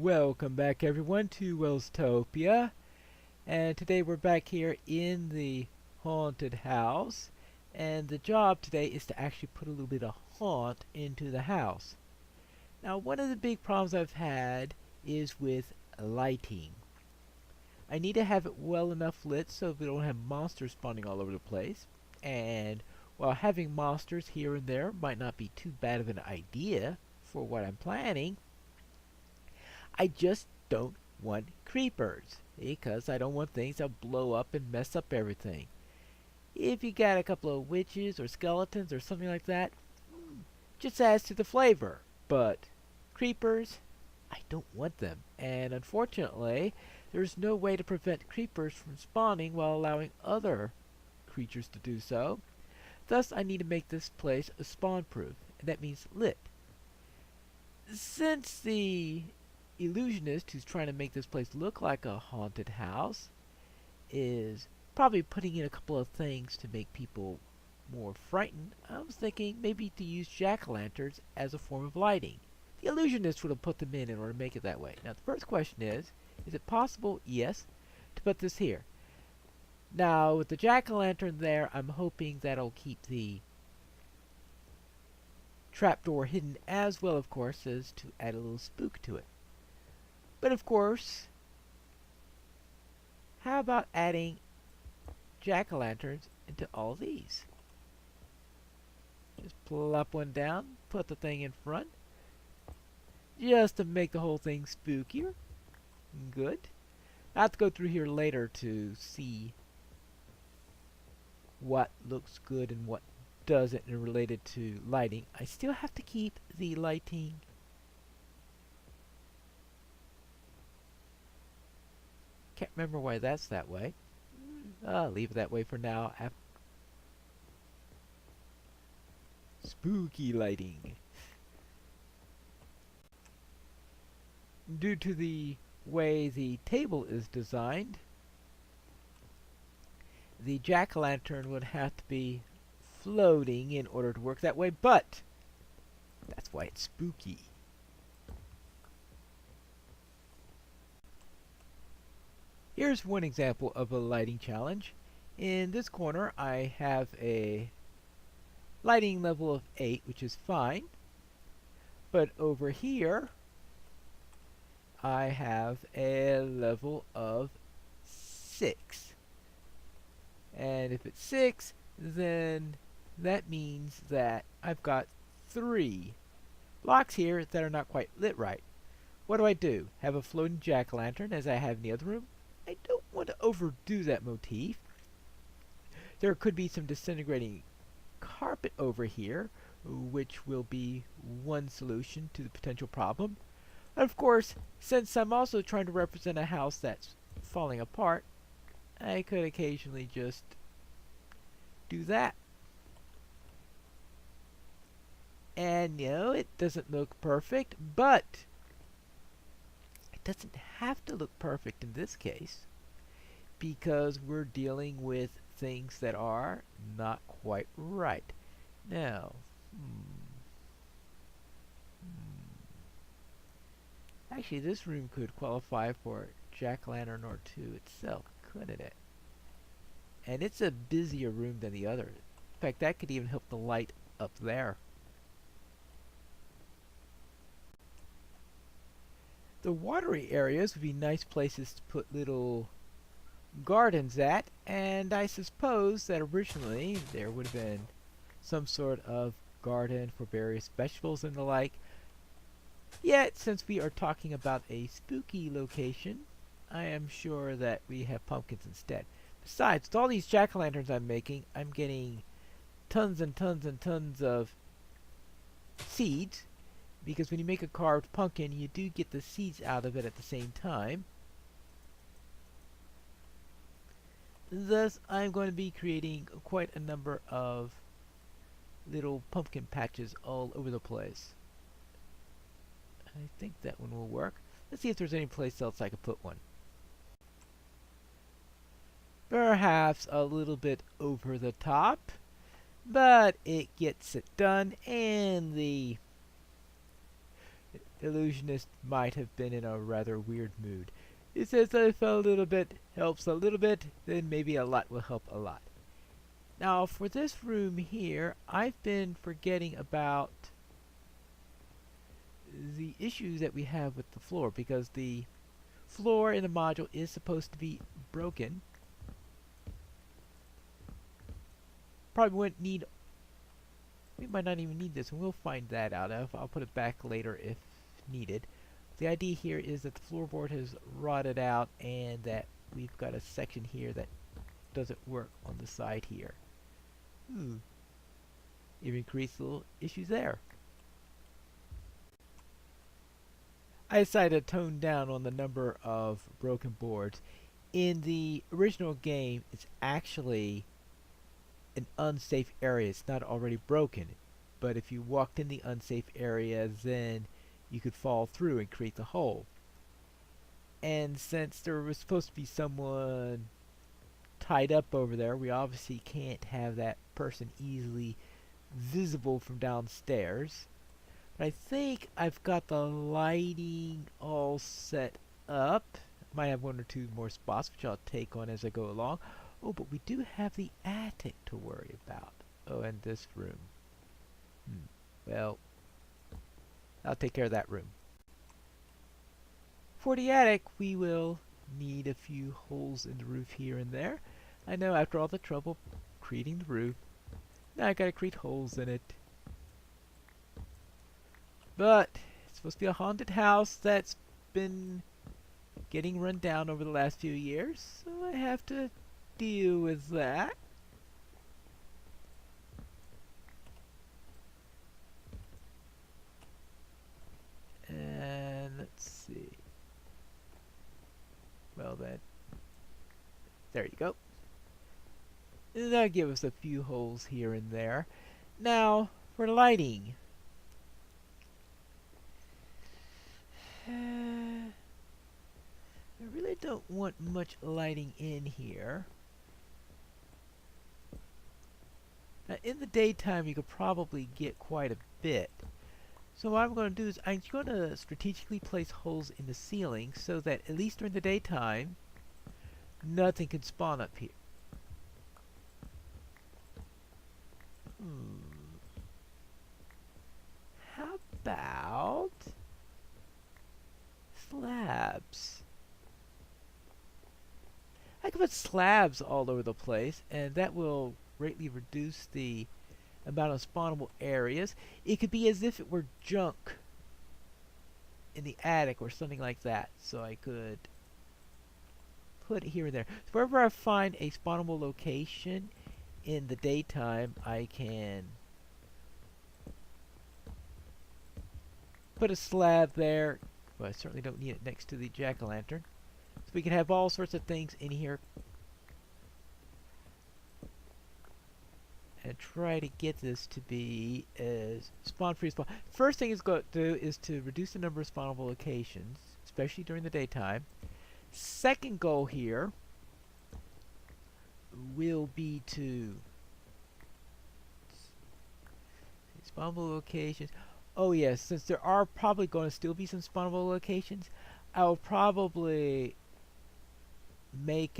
Welcome back everyone to Welstopia, and today we're back here in the haunted house, and the job today is to actually put a little bit of haunt into the house. Now one of the big problems I've had is with lighting. I need to have it well enough lit so we don't have monsters spawning all over the place, and while having monsters here and there might not be too bad of an idea for what I'm planning, I just don't want creepers because I don't want things that blow up and mess up everything. If you got a couple of witches or skeletons or something like that, just adds to the flavor. But creepers, I don't want them. And unfortunately, there's no way to prevent creepers from spawning while allowing other creatures to do so. Thus, I need to make this place a spawn proof, and that means lit. Since the illusionist who's trying to make this place look like a haunted house is probably putting in a couple of things to make people more frightened, I was thinking maybe to use jack-o'-lanterns as a form of lighting. The illusionist would have put them in order to make it that way. Now the first question is it possible? Yes, to put this here. Now with the jack-o'-lantern there, I'm hoping that'll keep the trapdoor hidden as well, of course, as to add a little spook to it. But of course, how about adding jack-o'-lanterns into all these? Just plop one down, put the thing in front, just to make the whole thing spookier. Good. I have to go through here later to see what looks good and what doesn't related to lighting. I still have to keep the lighting can't remember why that's that way. I'll leave it that way for now. Spooky lighting. Due to the way the table is designed, the jack-o'-lantern would have to be floating in order to work that way, but that's why it's spooky. Here's one example of a lighting challenge. In this corner I have a lighting level of 8, which is fine. But over here I have a level of 6. And if it's 6, then that means that I've got 3 blocks here that are not quite lit right. What do? Have a floating jack-o'-lantern as I have in the other room? I don't want to overdo that motif. There could be some disintegrating carpet over here, which will be one solution to the potential problem. Of course, since I'm also trying to represent a house that's falling apart, I could occasionally just do that. And it doesn't look perfect, but it doesn't have to look perfect in this case because we're dealing with things that are not quite right. Now, actually this room could qualify for jack-o'-lantern or 2 itself, couldn't it? And it's a busier room than the other. In fact, that could even help the light up there. The watery areas would be nice places to put little gardens at, and I suppose that originally there would have been some sort of garden for various vegetables and the like. Yet, since we are talking about a spooky location, I am sure that we have pumpkins instead. Besides, with all these jack-o'-lanterns I'm making, I'm getting tons and tons and tons of seeds, because when you make a carved pumpkin, you do get the seeds out of it at the same time. Thus, I'm going to be creating quite a number of little pumpkin patches all over the place. I think that one will work. Let's see if there's any place else I could put one. Perhaps a little bit over the top, but it gets it done, and the illusionist might have been in a rather weird mood. He says that if a little bit helps a little bit, then maybe a lot will help a lot. Now, for this room here, I've been forgetting about the issues that we have with the floor, because the floor in the module is supposed to be broken. Probably wouldn't need, we might not even need this, and we'll find that out. I'll put it back later if needed. The idea here is that the floorboard has rotted out and that we've got a section here that doesn't work on the side here. Even creates little issues there. I decided to tone down on the number of broken boards. In the original game, it's actually an unsafe area. It's not already broken. But if you walked in the unsafe area, then you could fall through and create the hole. And since there was supposed to be someone tied up over there, we obviously can't have that person easily visible from downstairs. But I think I've got the lighting all set up. Might have one or two more spots, which I'll take on as I go along. Oh, but we do have the attic to worry about. Oh, and this room. Well, I'll take care of that room. For the attic, we will need a few holes in the roof here and there. I know after all the trouble creating the roof, now I gotta create holes in it. But it's supposed to be a haunted house that's been getting run down over the last few years, so I have to deal with that. And let's see. Well then, there you go. And that'll give us a few holes here and there. Now, for lighting. I really don't want much lighting in here. Now, in the daytime, you could probably get quite a bit. So what I'm going to do is I'm going to strategically place holes in the ceiling so that at least during the daytime, nothing can spawn up here. How about slabs? I can put slabs all over the place, and that will greatly reduce the amount of spawnable areas. It could be as if it were junk in the attic or something like that. So I could put it here and there. So wherever I find a spawnable location in the daytime, I can put a slab there. Well, I certainly don't need it next to the jack-o'-lantern. So we can have all sorts of things in here and try to get this to be as spawn-free as possible. First thing it's going to do is to reduce the number of spawnable locations, especially during the daytime. Second goal here will be to spawnable locations. Oh yes, since there are probably going to still be some spawnable locations, I'll probably make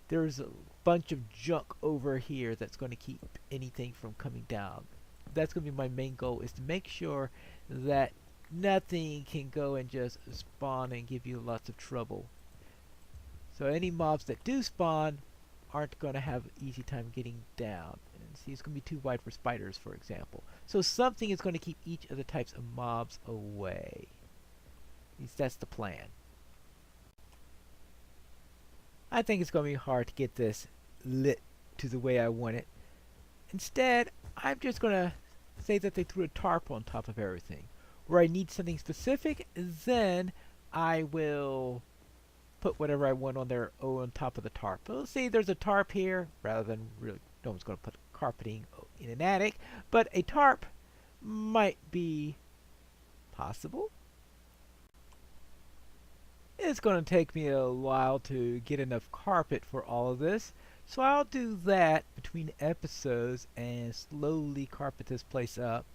there's a bunch of junk over here that's going to keep anything from coming down. That's going to be my main goal, is to make sure that nothing can go and just spawn and give you lots of trouble. So any mobs that do spawn aren't going to have an easy time getting down. And see, it's going to be too wide for spiders, for example. So something is going to keep each of the types of mobs away. At least that's the plan. I think it's going to be hard to get this lit to the way I want it. Instead, I'm just going to say that they threw a tarp on top of everything. Where I need something specific, then I will put whatever I want on there on top of the tarp. But let's say there's a tarp here, rather than really, no one's going to put carpeting in an attic, but a tarp might be possible. It's going to take me a while to get enough carpet for all of this, so I'll do that between episodes and slowly carpet this place up.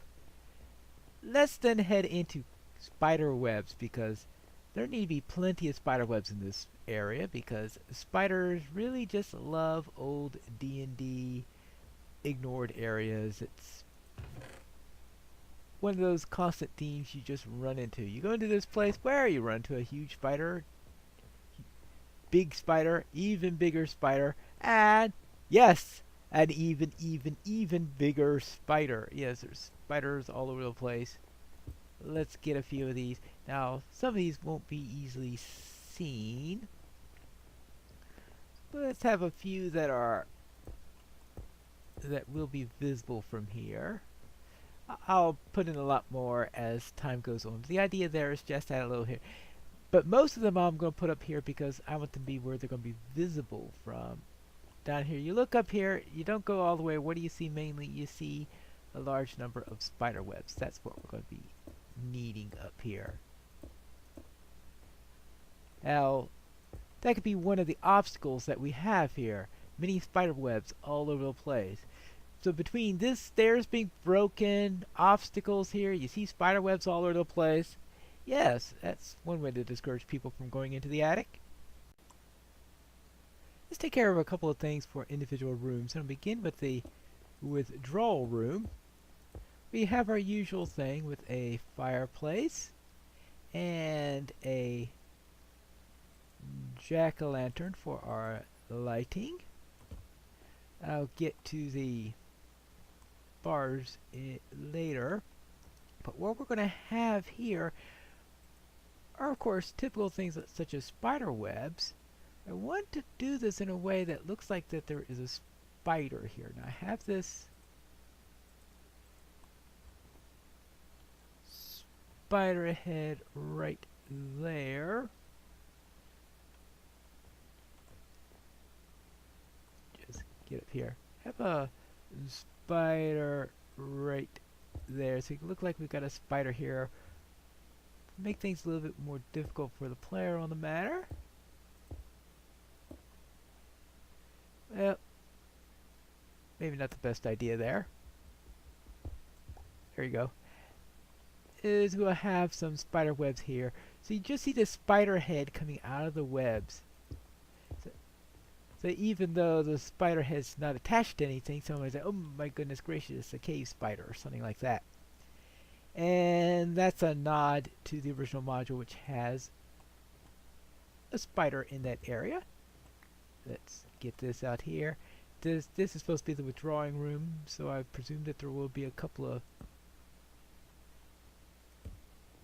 let's then head into spider webs, because there need to be plenty of spider webs in this area, because spiders really just love old D&D ignored areas. It's one of those constant themes you just run into. You go into this place where you run into a huge spider, big spider, even bigger spider, and yes, an even bigger spider. Yes, there's spiders all over the place. Let's get a few of these. Now, some of these won't be easily seen. Let's have a few that will be visible from here. I'll put in a lot more as time goes on. The idea there is just add a little here. But most of them I'm going to put up here because I want them to be where they're going to be visible from. Down here, you look up here, you don't go all the way. What do you see mainly? You see a large number of spider webs. That's what we're going to be needing up here. Now, that could be one of the obstacles that we have here. Many spider webs all over the place. So between this stairs being broken, obstacles here, you see spider webs all over the place. Yes, that's one way to discourage people from going into the attic. Let's take care of a couple of things for individual rooms. And I'll begin with the withdrawal room. We have our usual thing with a fireplace and a jack-o'-lantern for our lighting. I'll get to the bars later, but what we're going to have here are, of course, typical things such as spider webs. I want to do this in a way that looks like that there is a spider here. Now I have this spider head right there. Just get up here. Have a spider right there, so it can look like we've got a spider here. Make things a little bit more difficult for the player on the matter. Well, maybe not the best idea there. There you go. We'll have some spider webs here. So you just see the spider head coming out of the webs. So even though the spider head's not attached to anything, someone might say, oh my goodness gracious, a cave spider or something like that. And that's a nod to the original module, which has a spider in that area. Let's get this out here. This is supposed to be the withdrawing room, so I presume that there will be a couple of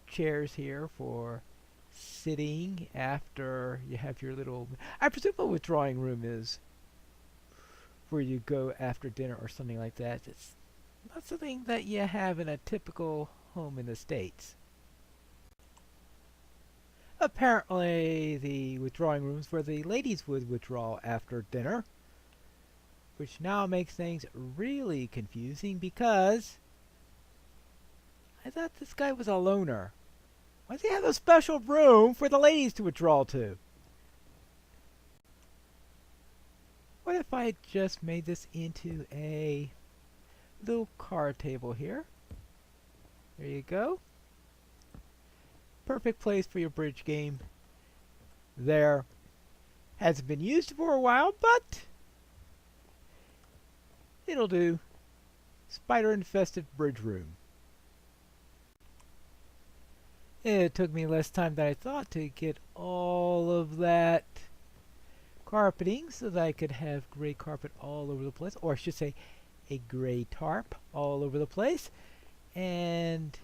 chairs here for sitting after you have your little... I presume a withdrawing room is where you go after dinner or something like that. It's not something that you have in a typical home in the States. Apparently the withdrawing rooms where the ladies would withdraw after dinner, which now makes things really confusing because I thought this guy was a loner. Why does he have a special room for the ladies to withdraw to? What if I just made this into a little card table here? There you go. Perfect place for your bridge game. There. Hasn't been used for a while, but it'll do. Spider infested bridge room. It took me less time than I thought to get all of that carpeting so that I could have gray carpet all over the place, or I should say a gray tarp all over the place. And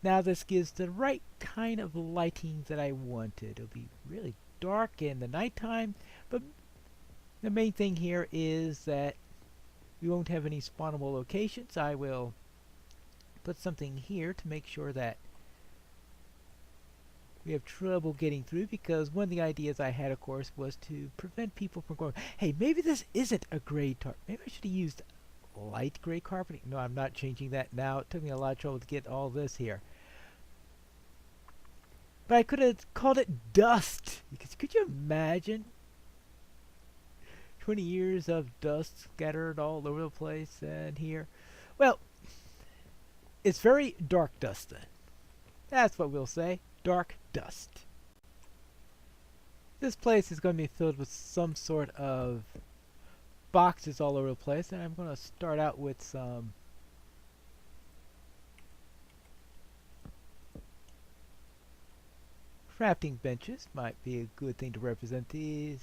now this gives the right kind of lighting that I wanted. It'll be really dark in the nighttime, but the main thing here is that we won't have any spawnable locations. I will put something here to make sure that we have trouble getting through, because one of the ideas I had, of course, was to prevent people from going, hey, maybe this isn't a gray tarp. Maybe I should have used light gray carpeting. No, I'm not changing that now. It took me a lot of trouble to get all this here. But I could have called it dust. Because could you imagine 20 years of dust scattered all over the place and here? Well, It's very dark dust then. That's what we'll say. Dark dust. This place is going to be filled with some sort of boxes all over the place, and I'm going to start out with some crafting benches. Might be a good thing to represent these.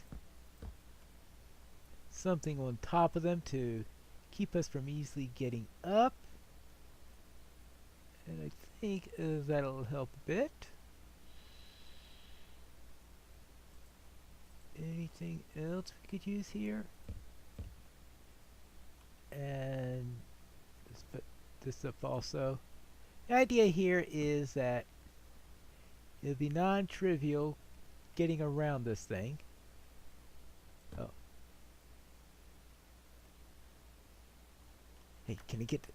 Something on top of them to keep us from easily getting up. And I think that'll help a bit. Anything else we could use here? And let's put this up also. The idea here is that it'll be non-trivial getting around this thing. Oh. Hey, can I get it?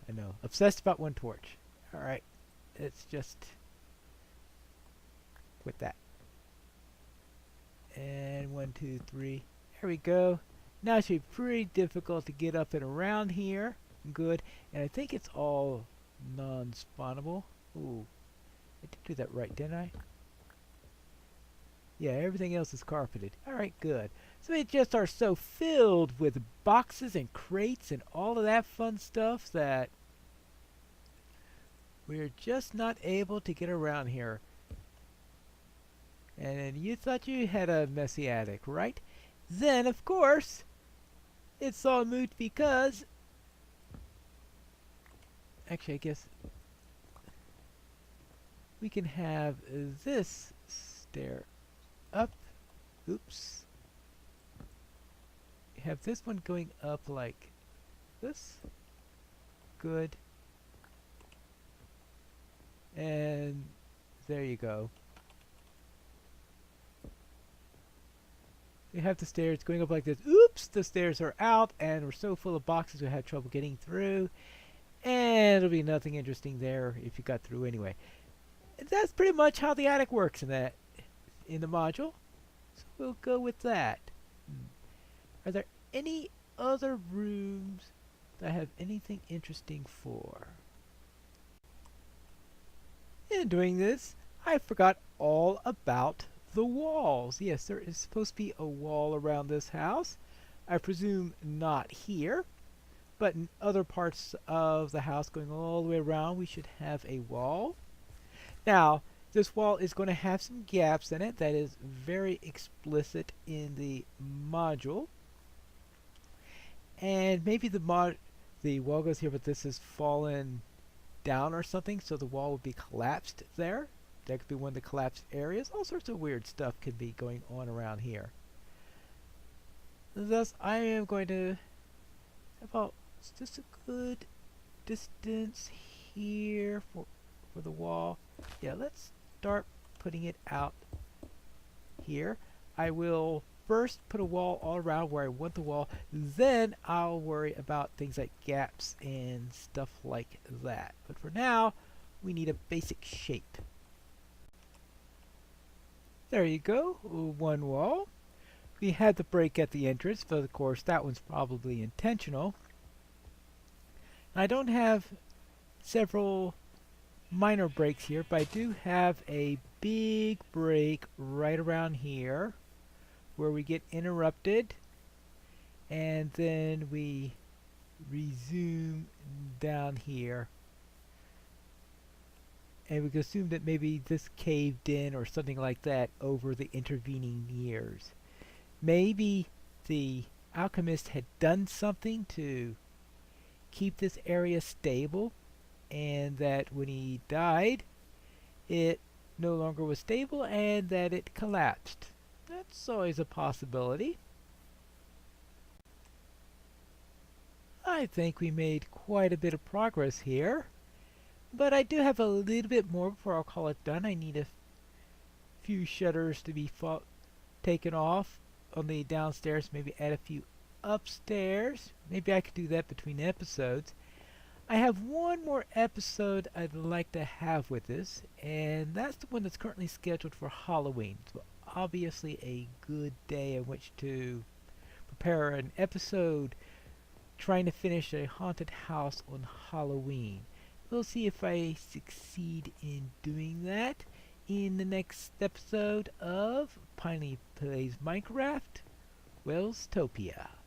I know. Obsessed about one torch. Alright. Let's just quit that. And 1, 2, 3. There we go. Now it should be pretty difficult to get up and around here. Good. And I think it's all non-spawnable. Ooh. I did do that right, didn't I? Yeah, everything else is carpeted. Alright, good. So they just are so filled with boxes and crates and all of that fun stuff that we're just not able to get around here. And you thought you had a messy attic, right? Then, of course, it's all moot because... Actually, I guess we can have this stair up. Oops. Have this one going up like this. Good. And there you go. We have the stairs going up like this. Oops! The stairs are out and we're so full of boxes we had trouble getting through. And it'll be nothing interesting there if you got through anyway. That's pretty much how the attic works in the module. So we'll go with that. Are there any other rooms that have anything interesting for? In doing this, I forgot all about the walls. Yes, there is supposed to be a wall around this house. I presume not here, but in other parts of the house going all the way around we should have a wall. Now, this wall is going to have some gaps in it. That is very explicit in the module. And maybe the wall goes here, but this has fallen down or something, so the wall would be collapsed there. That could be one of the collapsed areas. All sorts of weird stuff could be going on around here. Thus, I am going to... About, is this a good distance here for the wall? Yeah, let's start putting it out here. I will first put a wall all around where I want the wall. Then I'll worry about things like gaps and stuff like that. But for now, we need a basic shape. There you go, one wall. We had the break at the entrance, but of course that one's probably intentional. I don't have several minor breaks here, but I do have a big break right around here where we get interrupted and then we resume down here. And we can assume that maybe this caved in or something like that over the intervening years. Maybe the alchemist had done something to keep this area stable, and that when he died, it no longer was stable and that it collapsed. That's always a possibility. I think we made quite a bit of progress here. But I do have a little bit more before I'll call it done. I need a few shutters to be taken off on the downstairs. Maybe add a few upstairs. Maybe I could do that between episodes. I have one more episode I'd like to have with this, and that's the one that's currently scheduled for Halloween. So obviously a good day in which to prepare an episode trying to finish a haunted house on Halloween. we'll see if I succeed in doing that in the next episode of Pineleaf Plays Minecraft, Welstopia.